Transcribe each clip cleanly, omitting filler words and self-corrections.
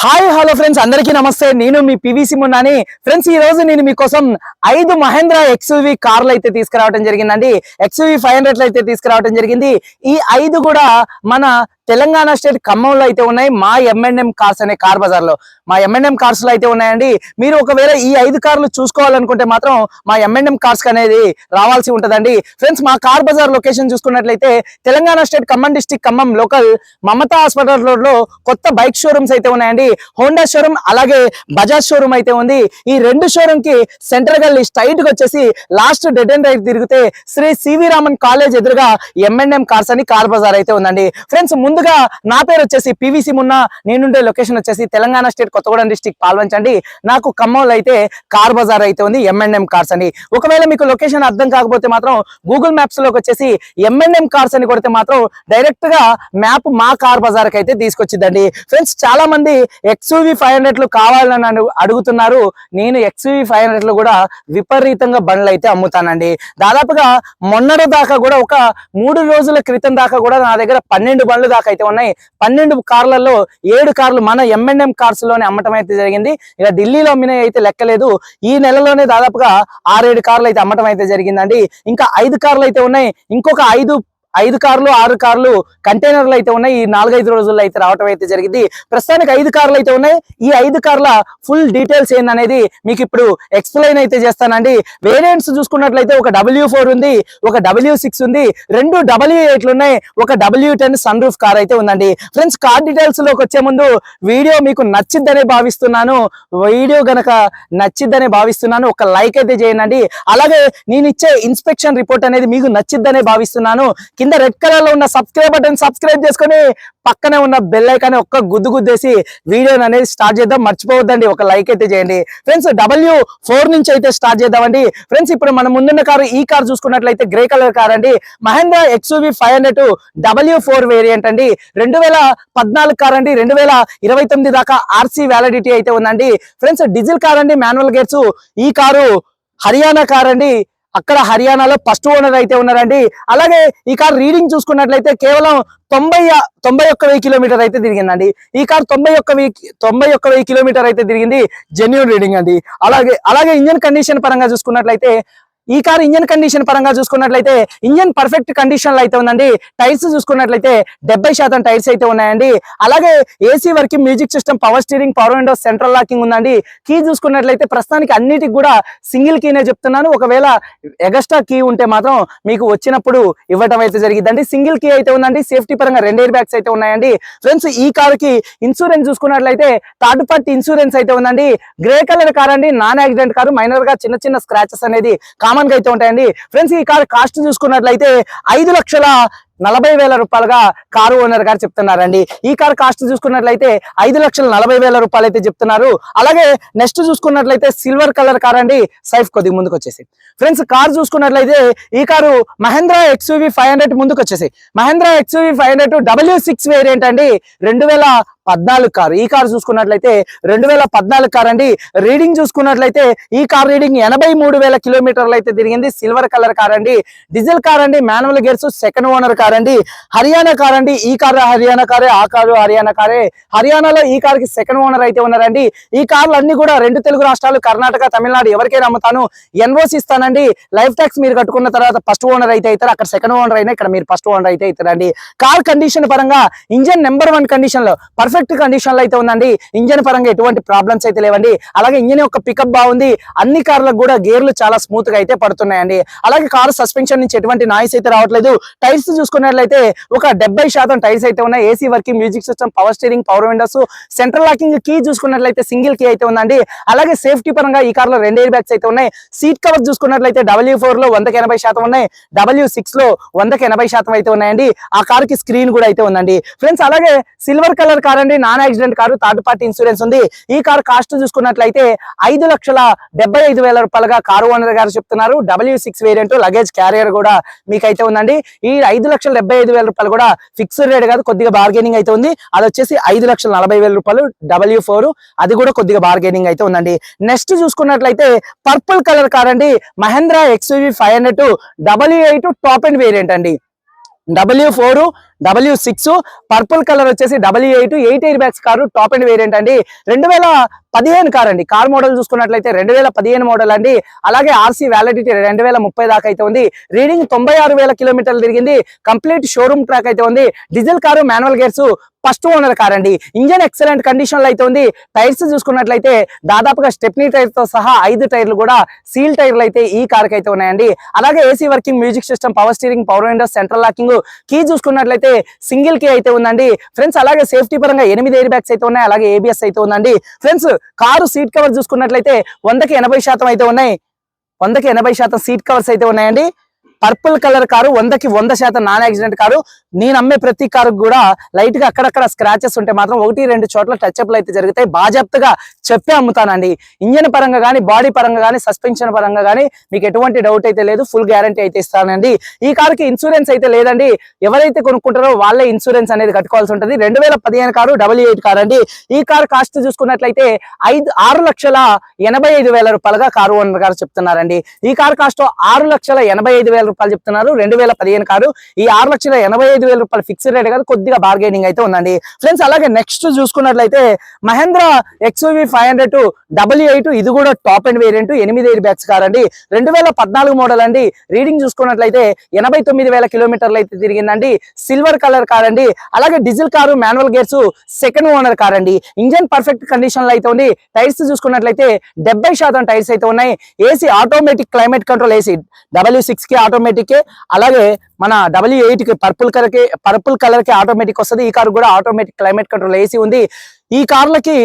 Hi hello friends, అందరికీ నమస్తే. నేను మీ పివిసి మున్నాని. ఫ్రెండ్స్, ఈ రోజు నేను మీకోసం 5 మహేంద్ర ఎక్స్యూవీ కార్లు అయితే తీసుకురావడం జరిగిందండి. ఎక్స్యూవీ 500 అయితే తీసుకురావడం జరిగింది. ఈ 5 కూడా మన తెలంగాణ స్టేట్ ఖమ్మంలో అయితే ఉన్నాయి. మా M&M కార్స్ అనే కార్ బజార్ లో మా M&M కార్స్ లో అయితే ఉన్నాయండి. మీరు ఒకవేళ ఈ 5 కార్లు చూసుకోవాలనుకుంటే మాత్రం మా M&M కార్స్ అనేది రావాల్సి ఉంటదండి. ఫ్రెండ్స్, మా కార్ బజార్ లొకేషన్ చూసుకున్నట్లయితే Telangana state Khammam district Khammam local Mamata hospital road లో కొత్త బైక్ షోరూమ్స్ అయితే ఉన్నాయండి. హోండా షోరూమ్ అలాగే బజాజ్ షోరూమ్ అయితే ఉంది. ఈ 2 షోరూమ్ కి సెంటర్ గల్లీ స్ట్రైట్ గా వచ్చేసి లాస్ట్ డెడ్ అండ్ రైట్ తిరిగితే శ్రీ సివి రామన్ కాలేజ్ ఎదురుగా M&M కార్స్ అని కార్ బజార్ అయితే ఉందండి. ఫ్రెండ్స్, ముందుగా నా పేరు వచ్చేసి పివిసి మున్నా. నేనుండే లొకేషన్ వచ్చేసి తెలంగాణ స్టేట్ కొత్తగూడెం డిస్టిక్ పాల్వంచండి. నాకు ఖమ్మంలో అయితే కార్ బజార్ అయితే ఉంది M&M కార్స్ అని. ఒకవేళ మీకు లొకేషన్ అర్థం కాకపోతే మాత్రం గూగుల్ మ్యాప్స్ లోకి వచ్చేసి M&M కార్స్ అని కొడితే మాత్రం డైరెక్ట్ గా మ్యాప్ మా కార్ బజార్ కి అయితే తీసుకొచ్చిద్దండి. ఫ్రెండ్స్, చాలా మంది XUV 500 కావాలని అడుగుతున్నారు. నేను XUV 500 కూడా విపరీతంగా బండ్లు అయితే అమ్ముతానండి. దాదాపుగా మొన్నటి దాకా కూడా ఒక 3 రోజుల క్రితం దాకా కూడా నా దగ్గర 12 బండ్లు దాకా అయితే ఉన్నాయి. 12 కార్లలో 7 కార్లు మన M&M కార్స్ లోనే అమ్మటం అయితే జరిగింది. ఇక ఢిల్లీలో అమ్మిన అయితే లెక్కలేదు. ఈ నెలలోనే దాదాపుగా 6-7 కార్లు అయితే అమ్మటం అయితే జరిగిందండి. ఇంకా 5 కార్లు అయితే ఉన్నాయి. ఇంకొక 5 కార్లు 6 కార్లు కంటైనర్లు అయితే ఉన్నాయి. ఈ 4-5 రోజుల్లో అయితే రావటం అయితే జరిగింది. ప్రస్తుతానికి 5 కార్లు అయితే ఉన్నాయి. ఈ 5 కార్ల ఫుల్ డీటెయిల్స్ ఏందనేది మీకు ఇప్పుడు ఎక్స్ప్లెయిన్ అయితే చేస్తానండి. వేరియంట్స్ చూసుకున్నట్లయితే ఒక W4 ఉంది, ఒక W6 ఉంది, 2 W8లు ఉన్నాయి, ఒక W10 సన్ రూఫ్ కార్ అయితే ఉందండి. ఫ్రెండ్స్, కార్ డీటెయిల్స్ లోకి వచ్చే ముందు వీడియో మీకు నచ్చిద్దనే భావిస్తున్నాను. వీడియో గనక నచ్చిద్దనే భావిస్తున్నాను. ఒక లైక్ అయితే చేయండి. అలాగే నేను ఇచ్చే ఇన్స్పెక్షన్ రిపోర్ట్ అనేది మీకు నచ్చిద్దనే భావిస్తున్నాను. కింద రెడ్ కలర్ లో ఉన్న సబ్స్క్రైబ్ బటన్ సబ్స్క్రైబ్ చేసుకొని పక్కనే ఉన్న బెల్ ఐకాన్ ఒక్క గుద్దేసి వీడియోని అనేది స్టార్ట్ చేద్దాం. మర్చిపోవద్దండి, ఒక లైక్ అయితే చేయండి. ఫ్రెండ్స్, W4 నుంచి అయితే స్టార్ట్ చేద్దామండి. ఫ్రెండ్స్, ఇప్పుడు మనం ముందున్న కారు ఈ కార్ చూసుకున్నట్లయితే గ్రే కలర్ కార్ అండి. మహేంద్ర XUV 500 W4 వేరియంట్ అండి. 2014 కార్ అండి. 2029 దాకా RC వ్యాలిడిటీ అయితే ఉందండి. ఫ్రెండ్స్, డీజిల్ కార్ అండి, మాన్యువల్ గేర్స్. ఈ కారు హర్యానా కార్ అండి. అక్కడ హర్యానాలో ఫస్ట్ ఓనర్ అయితే ఉన్నారండి. అలాగే ఈ కార్ రీడింగ్ చూసుకున్నట్లయితే కేవలం 91,000 కిలోమీటర్ అయితే తిరిగిందండి. ఈ కార్ 91,000 కిలోమీటర్ అయితే తిరిగింది. జెన్యూన్ రీడింగ్ అండి. అలాగే ఇంజన్ కండిషన్ పరంగా చూసుకున్నట్లయితే ఈ కార్ ఇంజన్ కండిషన్ పరంగా చూసుకున్నట్లయితే ఇంజన్ పర్ఫెక్ట్ కండిషన్ లో అయితే ఉందండి. టైర్స్ చూసుకున్నట్లయితే 70% టైర్స్ అయితే ఉన్నాయండి. అలాగే AC working, music system, power steering, power windows, central locking ఉందండి. కీ చూసుకున్నట్లయితే ప్రస్తుతానికి అన్నిటికి కూడా సింగిల్ కీనే చెప్తున్నాను. ఒకవేళ ఎగస్ట్రా కీ ఉంటే మాత్రం మీకు వచ్చినప్పుడు ఇవ్వటం అయితే జరిగిందండి. సింగిల్ కీ అయితే ఉందండి. సేఫ్టీ పరంగా 2 ఎయిర్ బ్యాగ్స్ అయితే ఉన్నాయండి. ఫ్రెండ్స్, ఈ కార్ కి ఇన్సూరెన్స్ చూసుకున్నట్లయితే థర్డ్ పార్టీ ఇన్సూరెన్స్ అయితే ఉందండి. గ్రే కలర్ కార్ అండి. Non accident car. మైనర్ గా చిన్న స్క్రాచెస్ అనేది కామన్ గా అయితే ఉంటాయండి. ఫ్రెండ్స్, ఈ కార్ కాస్ట్ చూసుకున్నట్లయితే 5,40,000 రూపాయలుగా కారు ఓనర్ గారు చెప్తున్నారండి. ఈ కార్ కాస్ట్ చూసుకున్నట్లయితే 5,40,000 రూపాయలు అయితే చెప్తున్నారు. అలాగే నెక్స్ట్ చూసుకున్నట్లయితే సిల్వర్ కలర్ కార్ అండి. సైఫ్ కొద్దిగా ముందుకు వచ్చేసి ఫ్రెండ్స్, కార్ చూసుకున్నట్లయితే ఈ కారు మహేంద్ర XUV 500 ముందుకు వచ్చేసి మహేంద్ర XUV 500 W6 వేరియంట్ అండి. 2014 కారు. ఈ కార్ చూసుకున్నట్లయితే 2014 కార్ అండి. రీడింగ్ చూసుకున్నట్లయితే ఈ కార్ రీడింగ్ 83,000 కిలోమీటర్లు అయితే తిరిగింది. సిల్వర్ కలర్ కార్ అండి. డీజిల్ కార్ అండి. Manual gears. Second owner car అండి. హర్యానా కార్ అండి. ఈ కార్ హర్యానా కారే, ఆ కారు హర్యానా కారే. హర్యానాలో ఈ కార్ కి సెకండ్ ఓనర్ అయితే ఉన్నారండి. ఈ కార్లు అన్ని కూడా 2 తెలుగు రాష్ట్రాలు, కర్ణాటక, తమిళనాడు ఎవరికైనా అమ్ముతాను. NOC ఇస్తానండి. లైఫ్ ట్యాక్స్ మీరు కట్టుకున్న తర్వాత ఫస్ట్ ఓనర్ అయితే అవుతారు. అక్కడ సెకండ్ ఓనర్ అయినా ఇక్కడ మీరు ఫస్ట్ ఓనర్ అయితే అవుతారండి. కార్ కండిషన్ పరంగా ఇంజన్ నెంబర్ 1 కండిషన్ లో, పర్ఫెక్ట్ కండిషన్ లో అయితే ఉందండి. ఇంజన్ పరంగా ఎటువంటి ప్రాబ్లమ్స్ అయితే లేవండి. అలాగే ఇంజన్ యొక్క పికప్ బాగుంది. అన్ని కార్లకు కూడా గేర్లు చాలా స్మూత్ గా అయితే పడుతున్నాయండి. అలాగే కారు సస్పెన్షన్ నుంచి ఎటువంటి నాయిస్ అయితే రావట్లేదు. టైర్స్ చూసుకున్నట్లయితే ఒక 70% టైర్స్ అయితే ఉన్నాయి. AC working, music system, power steering, power windows, central locking. Key చూసుకున్నట్లయితే సింగిల్ కీ అయితే ఉందండి. అలాగే సేఫ్టీ పరంగా ఈ కార్ లో 2 ఎయిర్ బ్యాగ్స్ అయితే ఉన్నాయి. సీట్ కవర్ చూసుకున్నట్లయితే W4 లో 100% ఉన్నాయి. W6 లో 100% అయితే ఉన్నాయండి. ఆ కార్ కి స్క్రీన్ కూడా అయితే ఉందండి. ఫ్రెండ్స్, అలాగే సిల్వర్ కలర్ కార్ అండి. Non accident car. Third party insurance ఉంది. ఈ కార్ కాస్ట్ చూసుకున్నట్లయితే 5,75,000 రూపాయలుగా కారు ఓనర్ గారు చెప్తున్నారు. W6 variant. లగేజ్ క్యారియర్ కూడా మీకైతే ఉందండి. ఈ 5,75,000 రూపాయలు కూడా ఫిక్స్డ్ రేట్ కాదు, కొద్దిగా బార్గెనింగ్ అయితే ఉంది. అది వచ్చేసి 5,40,000 రూపాయలు W4. అది కూడా కొద్దిగా బార్గెనింగ్ అయితే ఉందండి. నెక్స్ట్ చూసుకున్నట్లయితే పర్పుల్ కలర్ కార్ అండి. Mahindra XUV 500 W8 top end variant అండి. W4 W6 పర్పుల్ కలర్ వచ్చేసి W8 air bags car top end variant అండి. 2015 కార్ అండి. కార్ మోడల్ చూసుకున్నట్లయితే 2015 మోడల్ అండి. అలాగే ఆర్సీ వ్యాలిడిటీ 2030 దాకా అయితే ఉంది. రీడింగ్ 96,000 కిలోమీటర్లు తిరిగింది. కంప్లీట్ షోరూమ్ ట్రాక్ అయితే ఉంది. Diesel car, manual gears, first owner car అండి. ఇంజన్ ఎక్సలెంట్ కండిషన్ లో అయితే ఉంది. టైర్స్ చూసుకున్నట్లయితే దాదాపుగా స్టెప్నీ టైర్ తో సహా 5 టైర్లు కూడా సీల్ టైర్లు అయితే ఈ కార్ కి అయితే ఉన్నాయండి. అలాగే AC working, music system, power steering, power windows, central locking, key చూసుకున్నట్లయితే సింగిల్ కీ అయితే ఉందండి ఫ్రెండ్స్. అలాగే సేఫ్టీ పరంగా 8 ఎయిర్ బ్యాగ్స్ అయితే ఉన్నాయి. అలాగే ఏబిఎస్ అయితే ఉందండి ఫ్రెండ్స్. కారు సీట్ కవర్ చూసుకున్నట్లయితే 100కి 80% అయితే ఉన్నాయి. 100కి 80% సీట్ కవర్స్ అయితే ఉన్నాయండి. పర్పుల్ కలర్ కారు, 100కి 100% నాన్ యాక్సిడెంట్ కారు. నేను అమ్మే ప్రతి కారు కూడా లైట్ గా అక్కడక్కడ స్క్రాచెస్ ఉంటే మాత్రం 1-2 చోట్ల టచ్ అప్లు అయితే జరుగుతాయి. బాజాప్తగా చెప్పే అమ్ముతానండి. ఇంజన్ పరంగా కానీ, బాడీ పరంగా కానీ, సస్పెన్షన్ పరంగా కానీ మీకు ఎటువంటి డౌట్ అయితే లేదు. ఫుల్ గ్యారంటీ అయితే ఇస్తానండి. ఈ కారుకి ఇన్సూరెన్స్ అయితే లేదండి. ఎవరైతే కొనుక్కుంటారో వాళ్ళే ఇన్సూరెన్స్ అనేది కట్టుకోవాల్సి ఉంటుంది. 2015 కారు, W8 కార్ అండి. ఈ కార్ కాస్ట్ చూసుకున్నట్లయితే 6,85,000 రూపాయలుగా కారు ఓనర్ గారు చెప్తున్నారండి. ఈ కార్ కాస్ట్ 6,85,000 రూపాయలు చెప్తున్నారు. 2015 కారు. ఈ 6,85,000 రూపాయలు ఫిక్స్డ్ రేట్ కాదు, కొద్దిగా బార్గెనింగ్ అయితే ఉందండి ఫ్రెండ్స్. అలాగే నెక్స్ట్ చూసుకున్నట్లయితే మహేంద్ర XUV 500 W8, ఇది కూడా top end variant, 8 air bags car అండి. 2014 మోడల్ అండి. రీడింగ్ చూసుకున్నట్లయితే 89,000 కిలోమీటర్లు అయితే తిరిగిందండి. సిల్వర్ కలర్ కార్ అండి. అలాగే diesel car, manual gears, second owner car అండి. ఇంజన్ పర్ఫెక్ట్ కండిషన్ లో అయితే ఉంది. టైర్స్ చూసుకున్నట్లయితే 70% టైర్స్ అయితే ఉన్నాయి. AC automatic climate control AC, W6 కి ఆటోమేటిక్, అలాగే మన W8 కి పర్పుల్ కలర్ కి ఆటోమేటిక్ వస్తుంది. ఈ కార్ కూడా ఆటోమేటిక్ క్లైమేట్ కంట్రోల్ ఏసీ ఉంది. ఈ కార్లకి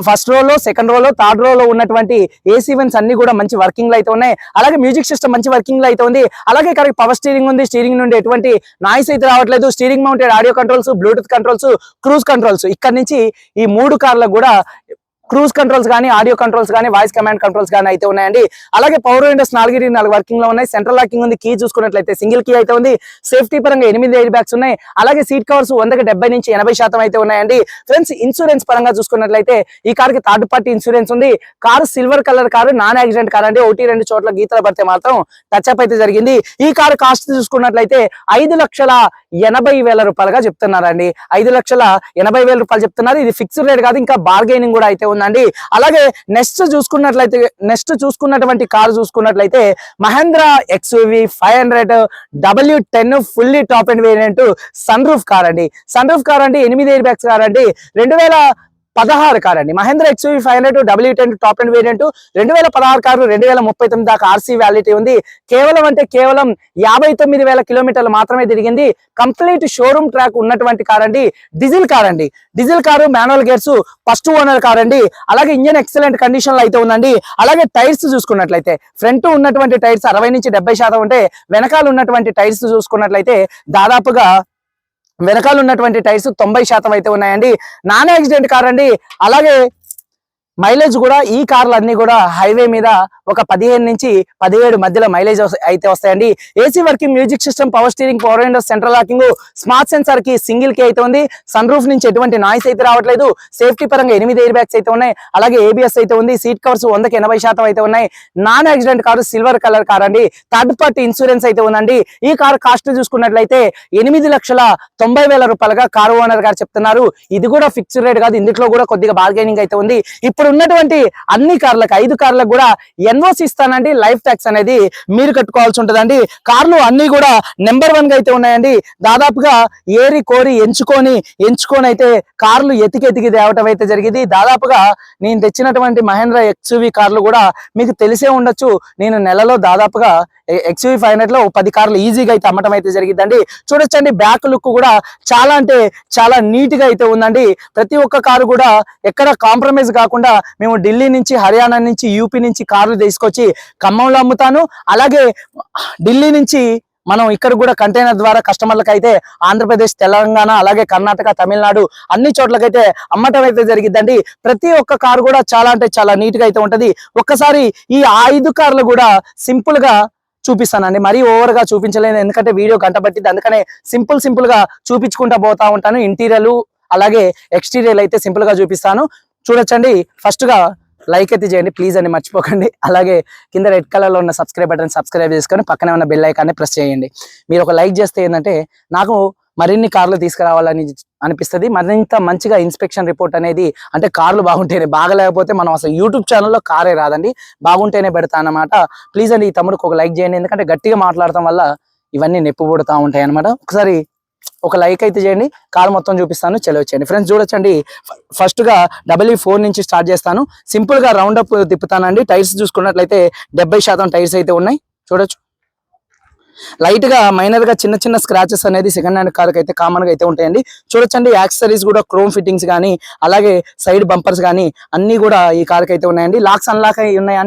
ఫస్ట్ రోలో, సెకండ్ రోలో, థర్డ్ రోలో ఉన్నటువంటి ఏసీ వెంట్స్ అన్ని కూడా మంచి వర్కింగ్ లో అయితే ఉన్నాయి. అలాగే మ్యూజిక్ సిస్టమ్ మంచి వర్కింగ్ లో అయితే ఉంది. అలాగే ఇక్కడ పవర్ స్టీరింగ్ ఉంది. స్టీరింగ్ నుండి ఎటువంటి నాయిస్ అయితే రావట్లేదు. Steering mounted audio controls, Bluetooth controls, cruise controls. ఇక్కడ నుంచి ఈ 3 కార్లకు కూడా క్రూజ్ కంట్రోల్స్ కానీ, ఆడియో కంట్రోల్స్ కానీ, వాయిస్ కమాండ్ కంట్రోల్స్ కానీ అయితే ఉన్నాయండి. అలాగే పవర్ విండోస్ 4 వర్కింగ్ లో ఉన్నాయి. సెంట్రల్ లాకింగ్ ఉంది. కీ చూసుకున్నట్లయితే సింగిల్ కీ అయితే ఉంది. సేఫ్టీ పరంగా 8 ఎయిర్ బ్యాగ్స్ ఉన్నాయి. అలాగే సీట్ కవర్స్ 100కి 70 నుంచి 80% అయితే ఉన్నాయండి ఫ్రెండ్స్. ఇన్సూరెన్స్ పరంగా చూసుకున్నట్లయితే ఈ కార్ కి థర్డ్ పార్టీ ఇన్సూరెన్స్ ఉంది. Car silver colour car, non accident car అండి. 1-2 చోట్ల గీతలు పడితే మాత్రం టచ్ అప్ అయితే జరిగింది. ఈ కారు కాస్ట్ చూసుకున్నట్లయితే 5,80,000 రూపాయలుగా చెప్తున్నారండి. 5,80,000 రూపాయలు చెప్తున్నారు. ఇది ఫిక్స్డ్ రేట్ కాదు, ఇంకా బార్గెనింగ్ కూడా అయితే ఉందండి. అలాగే నెక్స్ట్ చూసుకున్నటువంటి కార్ చూసుకున్నట్లయితే Mahindra XUV 500 W10 fully top end variant sun roof car అండి. 8 ఎయిర్ బ్యాగ్స్ కార్ అండి. 2016 కార్ అండి. Mahindra XUV 500 W10 top end variant 2016 car. 2039 దాకా ఆర్సీ వ్యాలిడిటీ ఉంది. కేవలం 59,000 కిలోమీటర్లు మాత్రమే తిరిగింది. కంప్లీట్ షోరూమ్ ట్రాక్ ఉన్నటువంటి కార్ అండి. Diesel car, manual gears, first owner car అండి. అలాగే ఇంజన్ ఎక్సలెంట్ కండిషన్ లో అయితే ఉందండి. అలాగే టైర్స్ చూసుకున్నట్లయితే ఫ్రంట్ ఉన్నటువంటి టైర్స్ 60 నుంచి 70% ఉంటే, వెనకాల ఉన్నటువంటి టైర్స్ చూసుకున్నట్లయితే దాదాపుగా వెనకాల ఉన్నటువంటి టైర్స్ 90% అయితే ఉన్నాయండి. నాన్ యాక్సిడెంట్ కార్ అండి. అలాగే మైలేజ్ కూడా ఈ కార్లు అన్ని కూడా హైవే మీద ఒక 15 నుంచి 17 మధ్యలో మైలేజ్ అయితే వస్తాయండి. AC working, music system, power steering, power windows, central locking, smart sensor కి సింగిల్ కి అయితే ఉంది. సన్ రూఫ్ నుంచి ఎటువంటి నాయిస్ అయితే రావట్లేదు. సేఫ్టీ పరంగా 8 ఎయిర్ బ్యాగ్స్ అయితే ఉన్నాయి. అలాగే ఏబిఎస్ అయితే ఉంది. సీట్ కవర్స్ 100కి 80% అయితే ఉన్నాయి. Non accident car, silver colour car అండి. థర్డ్ పార్టీ ఇన్సూరెన్స్ అయితే ఉందండి. ఈ కార్ కాస్ట్ చూసుకున్నట్లయితే 8,90,000 రూపాయలుగా కారు ఓనర్ గారు చెప్తున్నారు. ఇది కూడా ఫిక్స్డ్ రేట్ కాదు, ఇందులో కూడా కొద్దిగా బార్గెనింగ్ అయితే ఉంది. ఇప్పుడు ఉన్నటువంటి అన్ని కార్లకు 5 కార్లకు కూడా ఎన్ఓసి ఇస్తానండి. లైఫ్ ట్యాక్స్ అనేది మీరు కట్టుకోవాల్సి ఉంటుందండి. కార్లు అన్ని కూడా నెంబర్ 1 గా అయితే ఉన్నాయండి. దాదాపుగా ఏరి కోరి ఎంచుకొని అయితే కార్లు ఎతికి తేవటం అయితే జరిగింది. దాదాపుగా నేను తెచ్చినటువంటి మహేంద్ర XUV కార్లు కూడా మీకు తెలిసే ఉండొచ్చు. నేను నెలలో దాదాపుగా XUV 500 10 కార్లు ఈజీగా అయితే అమ్మటం అయితే జరిగిందండి. చూడొచ్చండి, బ్యాక్ లుక్ కూడా చాలా అంటే చాలా నీట్ గా అయితే ఉందండి. ప్రతి ఒక్క కారు కూడా ఎక్కడ కాంప్రమైజ్ కాకుండా మేము ఢిల్లీ నుంచి, హర్యానా నుంచి, యూపీ నుంచి కార్లు తీసుకొచ్చి ఖమ్మంలో అమ్ముతాను. అలాగే ఢిల్లీ నుంచి మనం ఇక్కడ కూడా కంటైనర్ ద్వారా కస్టమర్లకు అయితే ఆంధ్రప్రదేశ్, తెలంగాణ, అలాగే కర్ణాటక, తమిళనాడు అన్ని చోట్లకైతే అమ్మటం అయితే జరిగిద్దండి. ప్రతి ఒక్క కారు కూడా చాలా అంటే చాలా నీట్ గా అయితే ఉంటది. ఒక్కసారి ఈ 5 కార్లు కూడా సింపుల్ గా చూపిస్తానండి. మరీ ఓవర్ గా చూపించలేదు, ఎందుకంటే వీడియో గంట పట్టింది. అందుకనే సింపుల్ గా చూపించుకుంటా పోతా ఉంటాను. ఇంటీరియర్ అలాగే ఎక్స్టీరియర్ అయితే సింపుల్ గా చూపిస్తాను. చూడొచ్చండి, ఫస్ట్ గా లైక్ అయితే చేయండి ప్లీజ్ అని మర్చిపోకండి. అలాగే కింద రెడ్ కలర్ లో ఉన్న సబ్స్క్రైబ్ బటన్ సబ్స్క్రైబ్ చేసుకొని పక్కనే ఉన్న బెల్ ఐకాన్ని ప్రెస్ చేయండి. మీరు ఒక లైక్ చేస్తే ఏంటంటే నాకు మరిన్ని కార్లు తీసుకురావాలని అనిపిస్తుంది. మరింత మంచిగా ఇన్స్పెక్షన్ రిపోర్ట్ అనేది, అంటే కార్లు బాగుంటేనే, బాగలేకపోతే మనం అసలు యూట్యూబ్ ఛానల్లో కారే రాదండి, బాగుంటేనే పెడతా అన్నమాట. ప్లీజ్ అండి ఈ తమ్ముడికి ఒక లైక్ చేయండి, ఎందుకంటే గట్టిగా మాట్లాడటం వల్ల ఇవన్నీ నొప్పి పుడతా ఉంటాయి అనమాట. ఒకసారి ఒక లైక్ అయితే చేయండి, కార్ మొత్తం చూపిస్తాను, వచ్చేయండి ఫ్రెండ్స్. చూడొచ్చండి, ఫస్ట్ గా W4 నుంచి స్టార్ట్ చేస్తాను. సింపుల్ గా రౌండ్ అప్ తిప్పుతానండి. టైర్స్ చూసుకున్నట్లయితే 70% టైర్స్ అయితే ఉన్నాయి, చూడొచ్చు. లైట్ గా మైనర్ గా చిన్న చిన్న స్క్రాచెస్ అనేది సెకండ్ హ్యాండ్ కార్ అయితే కామన్ గా అయితే ఉంటాయండి. చూడొచ్చండి, యాక్సెసరీస్ కూడా క్రోమ్ ఫిట్టింగ్స్ కానీ, అలాగే సైడ్ బంపర్స్ కానీ అన్ని కూడా ఈ కార్ అయితే ఉన్నాయండి. లాక్స్ అన్లాక్ అయి ఉన్నాయి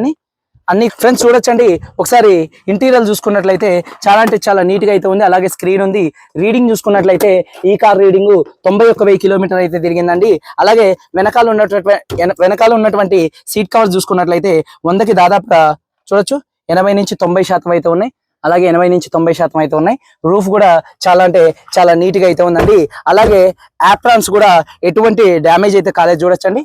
అన్ని ఫ్రెండ్స్. చూడొచ్చండి, ఒకసారి ఇంటీరియర్ చూసుకున్నట్లయితే చాలా అంటే చాలా నీట్ గా అయితే ఉంది. అలాగే స్క్రీన్ ఉంది. రీడింగ్ చూసుకున్నట్లయితే ఈ కార్ రీడింగ్ 91,000 కిలోమీటర్ అయితే తిరిగిందండి. అలాగే వెనకాల ఉన్నటువంటి సీట్ కవర్స్ చూసుకున్నట్లయితే 100కి దాదాపుగా చూడొచ్చు 80 నుంచి 90% అయితే ఉన్నాయి. అలాగే 80 నుంచి 90% అయితే ఉన్నాయి. రూఫ్ కూడా చాలా అంటే చాలా నీట్ గా అయితే ఉందండి. అలాగే యాప్రాన్స్ కూడా ఎటువంటి డ్యామేజ్ అయితే కాలేదు. చూడొచ్చండి,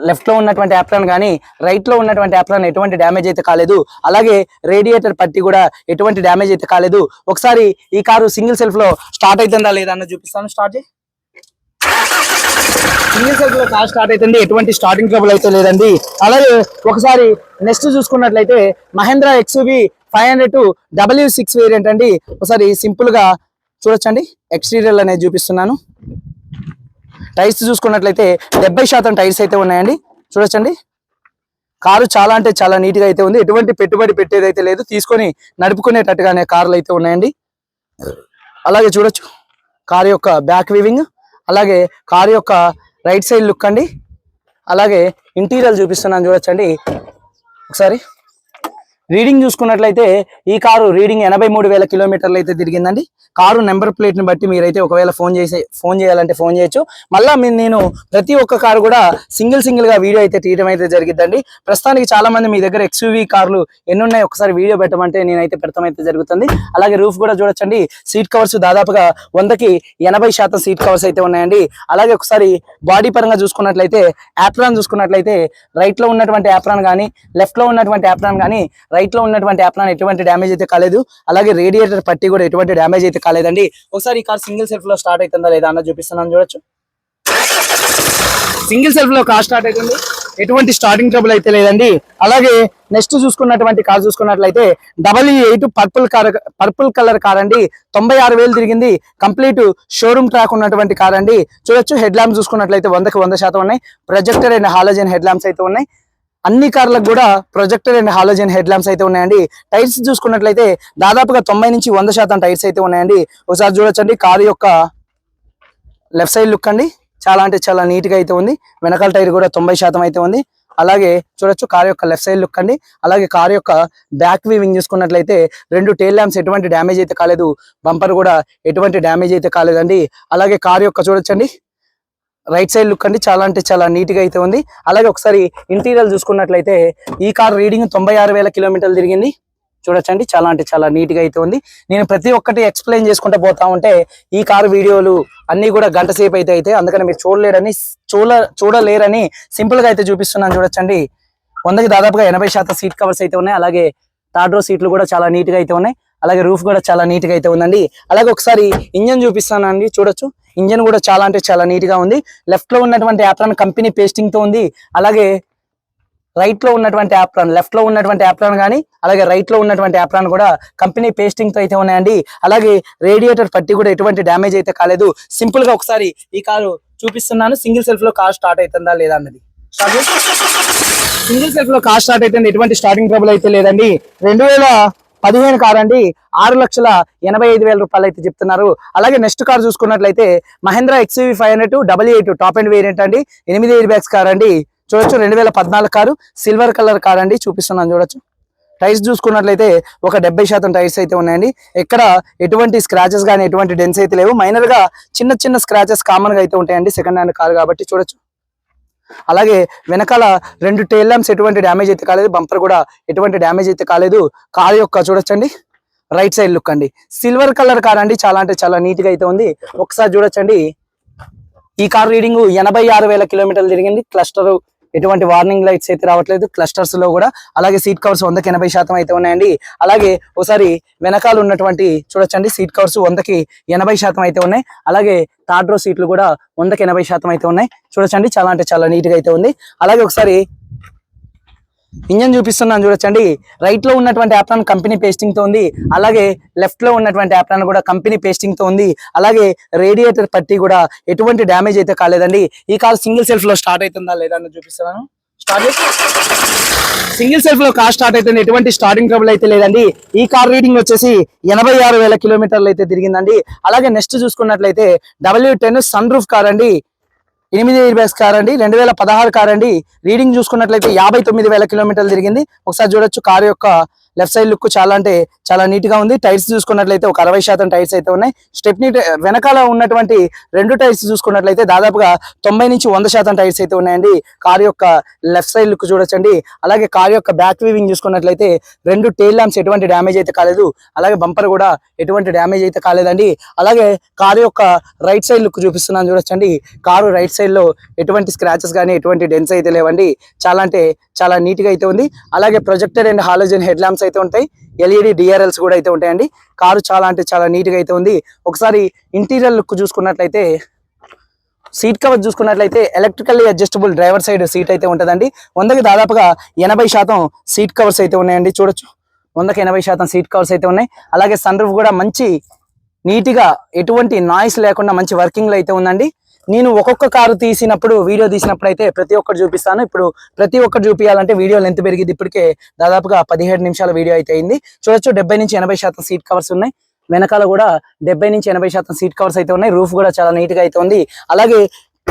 లెఫ్ట్ లో ఉన్నటువంటి యాప్రాన్ కానీ రైట్ లో ఉన్నటువంటి యాప్రాన్ ఎటువంటి డ్యామేజ్ అయితే కాలేదు. అలాగే రేడియేటర్ పట్టి కూడా ఎటువంటి డ్యామేజ్ అయితే కాలేదు. ఒకసారి ఈ కారు సింగిల్ సెల్ఫ్ లో స్టార్ట్ అవుతుందా లేదా అన్న చూపిస్తాను. స్టార్ట్ చేయి. సింగిల్ సెల్ఫ్ లో కార్ స్టార్ట్ అవుతుంది, ఎటువంటి స్టార్టింగ్ ట్రబుల్ అయితే లేదండి. అలాగే ఒకసారి నెక్స్ట్ చూసుకున్నట్లయితే మహేంద్ర XUV 500 W6 వేరియంట్ అండి. ఒకసారి సింపుల్ గా చూడొచ్చండి, ఎక్స్టీరియర్ అనేది చూపిస్తున్నాను. టైర్స్ చూసుకున్నట్లయితే 70% టైర్స్ అయితే ఉన్నాయండి. చూడొచ్చండి, కారు చాలా అంటే చాలా నీట్ గా అయితే ఉంది. ఎటువంటి పెట్టుబడి పెట్టేది అయితే లేదు, తీసుకొని నడుపుకునేటట్టుగానే కార్లు అయితే ఉన్నాయండి. అలాగే చూడొచ్చు కారు యొక్క బ్యాక్ వీవింగ్, అలాగే కారు యొక్క రైట్ సైడ్ లుక్ అండి. అలాగే ఇంటీరియర్ చూపిస్తున్నాను, చూడొచ్చండి. ఒకసారి రీడింగ్ చూసుకున్నట్లయితే ఈ కారు రీడింగ్ 83,000 కిలోమీటర్లు అయితే తిరిగిందండి. కారు నెంబర్ ప్లేట్ ని బట్టి మీరైతే ఒకవేళ ఫోన్ చేయాలంటే ఫోన్ చేయొచ్చు. మళ్ళా నేను ప్రతి ఒక్క కారు కూడా సింగిల్ గా వీడియో అయితే తీయడం అయితే జరిగిద్దండి. ప్రస్తుతానికి చాలా మంది మీ దగ్గర XUV కార్లు ఎన్ని ఉన్నాయి ఒకసారి వీడియో పెట్టమంటే నేనైతే పెడతాం అయితే జరుగుతుంది. అలాగే రూఫ్ కూడా చూడొచ్చండి, సీట్ కవర్స్ దాదాపుగా 100కి 80% సీట్ కవర్స్ అయితే ఉన్నాయండి. అలాగే ఒకసారి బాడీ పరంగా చూసుకున్నట్లయితే యాప్రాన్ చూసుకున్నట్లయితే రైట్ లో ఉన్నటువంటి యాప్రాన్ కానీ, లెఫ్ట్ లో ఉన్నటువంటి యాప్రాన్ కానీ, రైట్ లో ఉన్నటువంటి యాప్రాన్ ఎటువంటి డ్యామేజ్ అయితే కాలేదు. అలాగే రేడియేటర్ పట్టి కూడా ఎటువంటి డ్యామేజ్ అయితే కాలేదండి. ఒకసారి ఈ కార్ సింగిల్ సెల్ఫ్ లో స్టార్ట్ అవుతుందా లేదా అన్న చూపిస్తున్నాను, చూడొచ్చు. సింగిల్ సెల్ఫ్ లో కార్ స్టార్ట్ అవుతుంది, ఎటువంటి స్టార్టింగ్ ట్రబుల్ అయితే లేదండి. అలాగే నెక్స్ట్ చూసుకున్నటువంటి కార్ చూసుకున్నట్లయితే W8 పర్పుల్ కలర్ కార్ అండి. 96,000 తిరిగింది. కంప్లీట్ షోరూమ్ ట్రాక్ ఉన్నటువంటి కార్ అండి. చూడొచ్చు, హెడ్ ల్యాంప్స్ చూసుకున్నట్లయితే 100కి 100% ఉన్నాయి. Projector and halogen head lamps అయితే ఉన్నాయి. అన్ని కార్లకు కూడా projector and halogen head lamps అయితే ఉన్నాయండి. టైర్స్ చూసుకున్నట్లయితే దాదాపుగా 90 నుంచి 100% టైర్స్ అయితే ఉన్నాయండి. ఒకసారి చూడొచ్చండి, కారు యొక్క లెఫ్ట్ సైడ్ లుక్ అండి, చాలా అంటే చాలా నీట్ గా అయితే ఉంది. వెనకాల టైర్ కూడా 90% అయితే ఉంది. అలాగే చూడొచ్చు కారు యొక్క లెఫ్ట్ సైడ్ లుక్ అండి. అలాగే కారు యొక్క బ్యాక్ వీవింగ్ చూసుకున్నట్లయితే 2 టైల్ ల్యాంప్స్ ఎటువంటి డ్యామేజ్ అయితే కాలేదు. బంపర్ కూడా ఎటువంటి డ్యామేజ్ అయితే కాలేదండి. అలాగే కారు యొక్క చూడొచ్చండి రైట్ సైడ్ లుక్ అండి, చాలా అంటే చాలా నీట్ గా అయితే ఉంది. అలాగే ఒకసారి ఇంటీరియర్ చూసుకున్నట్లయితే ఈ కార్ రీడింగ్ 96,000 కిలోమీటర్లు తిరిగింది. చూడొచ్చండి, చాలా అంటే చాలా నీట్ గా అయితే ఉంది. నేను ప్రతి ఒక్కటి ఎక్స్ప్లెయిన్ చేసుకుంటూ పోతా ఉంటే ఈ కారు వీడియోలు అన్ని కూడా గంట సేపు అయితే అందుకని మీరు చూడలేరని సింపుల్ గా అయితే చూపిస్తున్నాను. చూడొచ్చండి, 100కి దాదాపుగా 80% సీట్ కవర్స్ అయితే ఉన్నాయి. అలాగే థర్డ్ రో సీట్లు కూడా చాలా నీట్ గా అయితే ఉన్నాయి. అలాగే రూఫ్ కూడా చాలా నీట్ గా అయితే ఉందండి. అలాగే ఒకసారి ఇంజన్ చూపిస్తానండి, చూడొచ్చు. ఇంజన్ కూడా చాలా అంటే చాలా నీట్ గా ఉంది. లెఫ్ట్ లో ఉన్నటువంటి యాప్రాన్ కంపెనీ పేస్టింగ్ తో ఉంది. అలాగే రైట్ లో ఉన్నటువంటి యాప్రాన్, లెఫ్ట్ లో ఉన్నటువంటి యాప్రాన్ కానీ, అలాగే రైట్ లో ఉన్నటువంటి యాప్రాన్ కూడా కంపెనీ పేస్టింగ్ తో అయితే ఉన్నాయండి. అలాగే రేడియేటర్ పట్టి కూడా ఎటువంటి డ్యామేజ్ అయితే కాలేదు. సింపుల్ గా ఒకసారి ఈ కారు చూపిస్తున్నాను, సింగిల్ సెల్ఫ్ లో కార్ స్టార్ట్ అవుతుందా లేదా అన్నది. సింగిల్ సెల్ఫ్ లో కార్ స్టార్ట్ అయితే ఎటువంటి స్టార్టింగ్ ట్రబుల్ అయితే లేదండి. 2015 కార్ అండి. 6,85,000 రూపాయలు అయితే చెప్తున్నారు. అలాగే నెక్స్ట్ కార్ చూసుకున్నట్లయితే Mahindra XUV 500 W8 top end variant అండి. 8 ఎయిర్ బ్యాగ్స్ కార్ అండి. చూడొచ్చు, 2014 కారు, సిల్వర్ కలర్ కార్ అండి. చూపిస్తున్నాను, చూడొచ్చు. టైర్స్ చూసుకున్నట్లయితే ఒక 70% టైర్స్ అయితే ఉన్నాయండి. ఎక్కడ ఎటువంటి స్క్రాచెస్ కానీ ఎటువంటి డెన్స్ అయితే లేవు. మైనర్ గా చిన్న స్క్రాచెస్ కామన్ గా అయితే ఉంటాయండి, సెకండ్ హ్యాండ్ కార్ కాబట్టి. చూడొచ్చు, అలాగే వెనకాల 2 టైల్ ల్యాంప్స్ ఎటువంటి డ్యామేజ్ అయితే కాలేదు. బంపర్ కూడా ఎటువంటి డ్యామేజ్ అయితే కాలేదు. కార్ యొక్క చూడొచ్చండి రైట్ సైడ్ లుక్ అండి, సిల్వర్ కలర్ కార్ అండి. చాలా అంటే చాలా నీట్ గా అయితే ఉంది. ఒకసారి చూడొచ్చండి, ఈ కార్ రీడింగ్ 86,000 కిలోమీటర్లు తిరిగింది. క్లస్టర్ ఎటువంటి వార్నింగ్ లైట్స్ అయితే రావట్లేదు క్లస్టర్స్ లో కూడా. అలాగే సీట్ కవర్స్ 100కి 80% అయితే ఉన్నాయండి. అలాగే ఒకసారి వెనకాల ఉన్నటువంటి చూడొచ్చండి సీట్ కవర్స్ 100కి 80% అయితే ఉన్నాయి. అలాగే థర్డ్ రో సీట్లు కూడా 100కి 80% అయితే ఉన్నాయి. చూడొచ్చండి చాలా అంటే చాలా నీట్ గా అయితే ఉంది. అలాగే ఒకసారి ఇంజన్ చూపిస్తున్నాను చూడొచ్చండి. రైట్ లో ఉన్నటువంటి యాప్రాన్ కంపెనీ పేస్టింగ్ తో ఉంది. అలాగే లెఫ్ట్ లో ఉన్నటువంటి యాప్రాన్ కూడా కంపెనీ పేస్టింగ్ తో ఉంది. అలాగే రేడియేటర్ పట్టి కూడా ఎటువంటి డ్యామేజ్ అయితే కాలేదండి. ఈ కార్ సింగిల్ సెల్ఫ్ లో స్టార్ట్ అవుతుందా లేదా అని చూపిస్తున్నాను. సింగిల్ సెల్ఫ్ లో కార్ స్టార్ట్ అవుతుంది. ఎటువంటి స్టార్టింగ్ ట్రబుల్ అయితే లేదండి. ఈ కార్ రీడింగ్ వచ్చేసి 86,000 కిలోమీటర్లు అయితే తిరిగిందండి. అలాగే నెక్స్ట్ చూసుకున్నట్లయితే W10 సన్ రూఫ్ కార్ అండి. 8 ఎయిర్ బ్యాగ్స్ కార్ అండి. 2016 కార్ అండి. రీడింగ్ చూసుకున్నట్లయితే 59,000 కిలోమీటర్లు తిరిగింది. ఒకసారి చూడొచ్చు కార్ యొక్క లెఫ్ట్ సైడ్ లుక్ చాలా అంటే చాలా నీట్ గా ఉంది. టైర్స్ చూసుకున్నట్లయితే ఒక 60% టైర్స్ అయితే ఉన్నాయి. స్టెప్నీ వెనకాల ఉన్నటువంటి 2 టైర్స్ చూసుకున్నట్లయితే దాదాపుగా 90 నుంచి 100% టైర్స్ అయితే ఉన్నాయండి. కార్ యొక్క లెఫ్ట్ సైడ్ లుక్ చూడొచ్చండి. అలాగే కార్ యొక్క బ్యాక్ వీవింగ్ చూసుకున్నట్లయితే 2 టైల్ ల్యాంప్స్ ఎటువంటి డ్యామేజ్ అయితే కాలేదు. అలాగే బంపర్ కూడా ఎటువంటి డ్యామేజ్ అయితే కాలేదండి. అలాగే కార్ యొక్క రైట్ సైడ్ లుక్ చూపిస్తున్నాను చూడొచ్చండి. కారు రైట్ సైడ్ లో ఎటువంటి స్క్రాచెస్ కానీ ఎటువంటి డెన్స్ అయితే లేవండి. చాలా అంటే చాలా నీట్ గా అయితే ఉంది. అలాగే projector and halogen head lamps అయితే ఉంటాయి. LED DRLs కూడా అయితే ఉంటాయండి. కారు చాలా అంటే చాలా నీట్ గా అయితే ఉంది. ఒకసారి ఇంటీరియర్ లుక్ చూసుకున్నట్లయితే సీట్ కవర్ చూసుకున్నట్లయితే electrically adjustable driver side seat అయితే ఉంటుందండి. 100కి దాదాపుగా 80% సీట్ కవర్స్ అయితే ఉన్నాయండి. చూడొచ్చు 100కి 80% సీట్ కవర్స్ అయితే ఉన్నాయి. అలాగే సన్ రూఫ్ కూడా మంచి నీట్ గా ఎటువంటి నాయిస్ లేకుండా మంచి వర్కింగ్ లో అయితే ఉందండి. నేను ఒక్కొక్క కారు తీసినప్పుడు వీడియో తీసినప్పుడు అయితే ప్రతి ఒక్కటి చూపిస్తాను. ఇప్పుడు ప్రతి ఒక్కటి చూపించాలంటే వీడియో లెంత్ పెరిగింది. ఇప్పటికే దాదాపుగా 17 నిమిషాల వీడియో అయితే అయింది. చూడొచ్చు 70 నుంచి 80% సీట్ కవర్స్ ఉన్నాయి. వెనకాల కూడా 70 నుంచి 80% సీట్ కవర్స్ అయితే ఉన్నాయి. రూఫ్ కూడా చాలా నీట్ గా అయితే ఉంది. అలాగే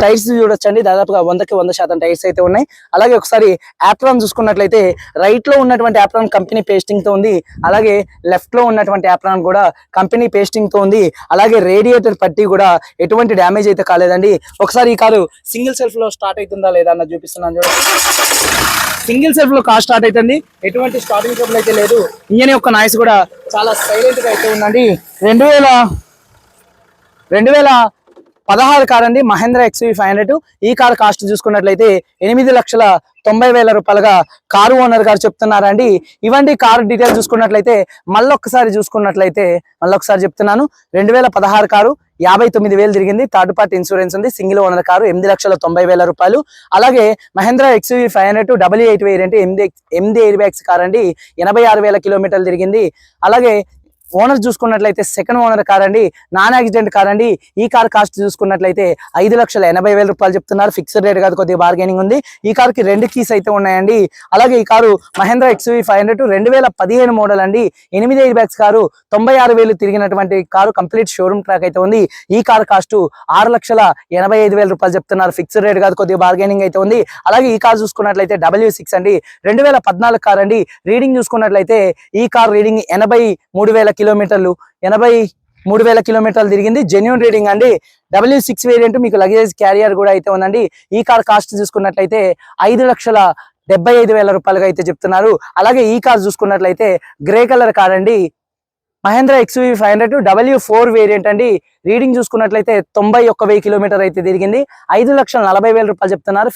టైర్స్ చూడొచ్చండి దాదాపుగా 100కి 100% టైర్స్ అయితే ఉన్నాయి. అలాగే ఒకసారి యాప్రాన్ చూసుకున్నట్లయితే రైట్ లో ఉన్నటువంటి యాప్రాన్ కంపెనీ పేస్టింగ్ తో ఉంది. అలాగే లెఫ్ట్ లో ఉన్నటువంటి యాప్రాన్ కూడా కంపెనీ పేస్టింగ్ తో ఉంది. అలాగే రేడియేటర్ పట్టి కూడా ఎటువంటి డ్యామేజ్ అయితే కాలేదండి. ఒకసారి ఈ కారు సింగిల్ సెల్ఫ్ లో స్టార్ట్ అవుతుందా లేదా అన్న చూపిస్తున్నాను చూడండి. సింగిల్ సెల్ఫ్ లో కార్ స్టార్ట్ అవుతుంది. ఎటువంటి స్టార్టింగ్ ట్రబుల్ అయితే లేదు. ఇంజన్ యొక్క నాయిస్ కూడా చాలా సైలెంట్ గా అయితే ఉందండి. 2016 కార్ అండి. మహేంద్ర XUV 500. ఈ కార్ కాస్ట్ చూసుకున్నట్లయితే 8,90,000 రూపాయలుగా కారు ఓనర్ గారు చెప్తున్నారండి. ఇవండి కారు డీటెయిల్స్ చూసుకున్నట్లయితే మళ్ళొక్కసారి చెప్తున్నాను. 2016 కారు 59,000 తిరిగింది. థర్డ్ పార్టీ ఇన్సూరెన్స్ ఉంది. సింగిల్ ఓనర్ కారు 8,90,000 రూపాయలు. అలాగే Mahindra XUV 500 88 variant 8 air bags car అండి. 86,000 కిలోమీటర్లు తిరిగింది. అలాగే ఓనర్ చూసుకున్నట్లయితే సెకండ్ ఓనర్ కార్ అండి. నాన్ యాక్సిడెంట్ కార్ అండి. ఈ కార్ కాస్ట్ చూసుకున్నట్లయితే 5,80,000 రూపాయలు చెప్తున్నారు. ఫిక్స్డ్ రేట్ కాదు, కొద్దిగా బార్గెనింగ్ ఉంది. ఈ కార్ కి 2 కీస్ అయితే ఉన్నాయండి. అలాగే ఈ కారు మహేంద్ర XUV 500 2015 మోడల్ అండి. 8 ఎయిర్ బ్యాగ్స్ కారు 96,000 తిరిగినటువంటి కారు కంప్లీట్ షోరూమ్ ట్రాక్ అయితే ఉంది. ఈ కార్ కాస్ట్ 6,85,000 రూపాయలు చెప్తున్నారు. ఫిక్స్డ్ రేట్ కాదు, కొద్దిగా బార్గెనింగ్ అయితే ఉంది. అలాగే ఈ కార్ చూసుకున్నట్లయితే W6 అండి. 2014 కార్ అండి. రీడింగ్ చూసుకున్నట్లయితే ఈ కార్ రీడింగ్ 83,000 కిలోమీటర్లు 83,000 కిలోమీటర్లు తిరిగింది. జెన్యూన్ రీడింగ్ అండి. W6 వేరియంట్ మీకు లగేజ్ క్యారియర్ కూడా అయితే ఉందండి. ఈ కార్ కాస్ట్ చూసుకున్నట్లయితే 5,75,000 రూపాయలుగా అయితే చెప్తున్నారు. అలాగే ఈ కార్ చూసుకున్నట్లయితే గ్రే కలర్ కార్ అండి. మహేంద్ర XUV 500 W4 వేరియంట్ అండి. రీడింగ్ చూసుకున్నట్లయితే 91,000 కిలోమీటర్ అయితే తిరిగింది. 5,40,000 రూపాయలు చెప్తున్నారు.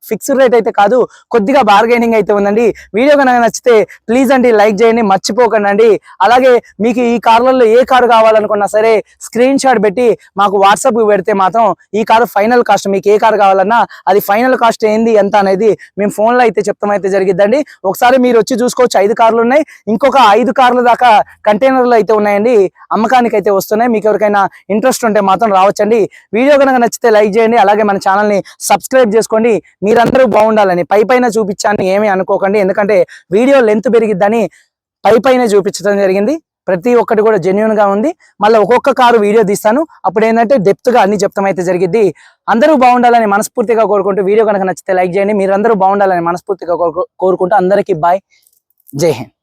ఫిక్స్డ్ రేట్ అయితే కాదు, కొద్దిగా బార్గెనింగ్ అయితే ఉందండి. వీడియో కనుక నచ్చితే ప్లీజ్ అండి లైక్ చేయండి, మర్చిపోకండి అండి. అలాగే మీకు ఈ కార్లలో ఏ కారు కావాలనుకున్నా సరే స్క్రీన్ షాట్ పెట్టి మాకు వాట్సాప్ పెడితే మాత్రం ఈ కారు ఫైనల్ కాస్ట్, మీకు ఏ కారు కావాలన్నా అది ఫైనల్ కాస్ట్ ఏంది ఎంత అనేది మేము ఫోన్లో అయితే చెప్తామైతే జరిగిద్దండి. ఒకసారి మీరు వచ్చి చూసుకోవచ్చు. 5 కార్లు ఉన్నాయి. ఇంకొక 5 కార్ల దాకా కంటైనర్లు అయితే ఉన్నాయండి, అమ్మకానికి అయితే వస్తున్నాయి. మీకు ఎవరికైనా ఇంట్రెస్ట్ ఉంటే మాత్రం రావచ్చండి. వీడియో కనుక నచ్చితే లైక్ చేయండి. అలాగే మన ఛానల్ని సబ్స్క్రైబ్ చేసుకోండి. మీరందరూ బాగుండాలని పైన చూపించాలని ఏమీ అనుకోకండి. ఎందుకంటే వీడియో లెంత్ పెరిగిద్దని పైన చూపించడం జరిగింది. ప్రతి ఒక్కటి కూడా జెన్యూన్ గా ఉంది. మళ్ళీ ఒక్కొక్క కారు వీడియో తీస్తాను. అప్పుడు ఏంటంటే డెప్త్ గా అన్ని చెప్తామైతే జరిగిద్ది. అందరూ బాగుండాలని మనస్ఫూర్తిగా కోరుకుంటూ వీడియో కనుక నచ్చితే లైక్ చేయండి. మీరందరూ బాగుండాలని మనస్ఫూర్తిగా కోరుకుంటూ అందరికీ బాయ్, జై హింద్.